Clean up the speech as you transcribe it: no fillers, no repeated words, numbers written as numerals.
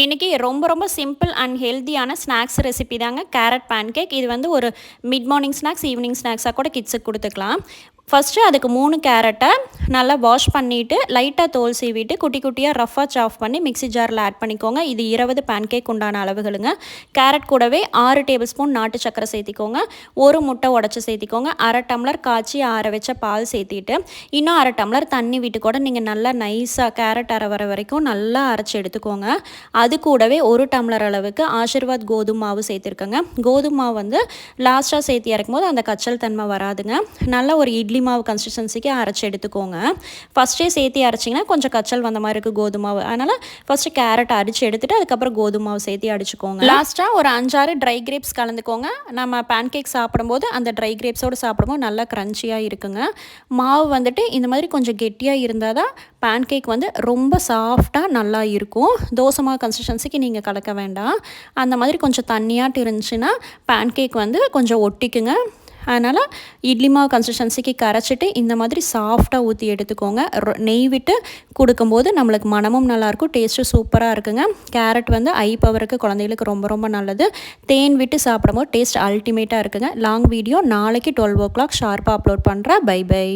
இன்றைக்கி ரொம்ப simple and ஹெல்த்தியான ஸ்நாக்ஸ் ரெசிபி தாங்க கேரட் பேன்கேக். இது வந்து ஒரு மிட் மார்னிங் ஸ்நாக்ஸ், ஈவினிங் ஸ்நாக்ஸாக கூட கிட்ஸுக்கு கொடுத்துக்கலாம். ஃபஸ்ட்டு அதுக்கு 3 கேரட்டை நல்லா வாஷ் பண்ணிவிட்டு லைட்டாக தோல் சீவிட்டு குட்டி குட்டியாக ரஃபாக சாஃப் பண்ணி மிக்ஸி ஜாரில் ஆட் பண்ணிக்கோங்க. இது 20 பேன்கேக் உண்டான அளவுகளுங்க. கேரட் கூடவே 6 டேபிள் ஸ்பூன் நாட்டு சக்கரை சேர்த்திக்கோங்க. ஒரு முட்டை உடச்சி சேர்த்திக்கோங்க. அரை டம்ளர் காய்ச்சி ஆற வச்ச பால் சேர்த்திட்டு இன்னும் அரை டம்ளர் தண்ணி விட்டு கூட நீங்கள் நல்லா நைஸாக கேரட் அரை வர வரைக்கும் நல்லா அரைச்சி எடுத்துக்கோங்க. அது கூடவே 1 டம்ளர் அளவுக்கு ஆஷிர்வாத் கோதுமை மாவு சேர்த்துருக்கோங்க. கோதுமை மாவு வந்து லாஸ்ட்டாக சேர்த்து இறக்கும் போது அந்த கச்சல் தன்மை வராதுங்க. நல்ல ஒரு இட்லி மாவு கன்சிஸ்டன்சிக்கு அரைச்சி எடுத்துக்கோங்க. ஃபஸ்ட்டே சேர்த்து அரைச்சிங்கன்னா கொஞ்சம் கச்சல் வந்த மாதிரி இருக்குது கோதுமை மாவு. அதனால் ஃபஸ்ட்டு கேரட் அடித்து எடுத்துகிட்டு அதுக்கப்புறம் கோதுமை மாவு சேர்த்து அடிச்சுக்கோங்க. லாஸ்ட்டாக ஒரு 5-6 ட்ரை கிரேப்ஸ் கலந்துக்கோங்க. நம்ம பேன்கேக் சாப்பிடும்போது அந்த ட்ரை கிரேப்ஸோடு சாப்பிடும்போது நல்லா க்ரன்ச்சியாக இருக்குங்க. மாவு வந்துட்டு இந்த மாதிரி கொஞ்சம் கெட்டியாக இருந்தால் தான் பேன்கேக் வந்து ரொம்ப சாஃப்டாக நல்லா இருக்கும். தோசை மாவு கன்சிஸ்டன்சிக்கு நீங்கள் கலக்க வேண்டாம். அந்த மாதிரி கொஞ்சம் தண்ணியாட்டு இருந்துச்சுன்னா பேன்கேக் வந்து கொஞ்சம் ஒட்டிக்குங்க. அதனால் இட்லி மாவு கன்சிஸ்டன்சிக்கு கரைச்சிட்டு இந்த மாதிரி சாஃப்டாக ஊற்றி எடுத்துக்கோங்க. நெய் விட்டு கொடுக்கும்போது நம்மளுக்கு மனமும் நல்லாயிருக்கும், டேஸ்ட்டும் சூப்பராக இருக்குங்க. கேரட் வந்து ஐ பவருக்கு குழந்தைகளுக்கு ரொம்ப நல்லது. தேன் விட்டு சாப்பிடும்போது டேஸ்ட் அல்டிமேட்டாக இருக்குங்க. லாங் வீடியோ நாளைக்கு 12 o'clock ஷார்ப்பாக அப்லோட் பண்ணுறேன். பை.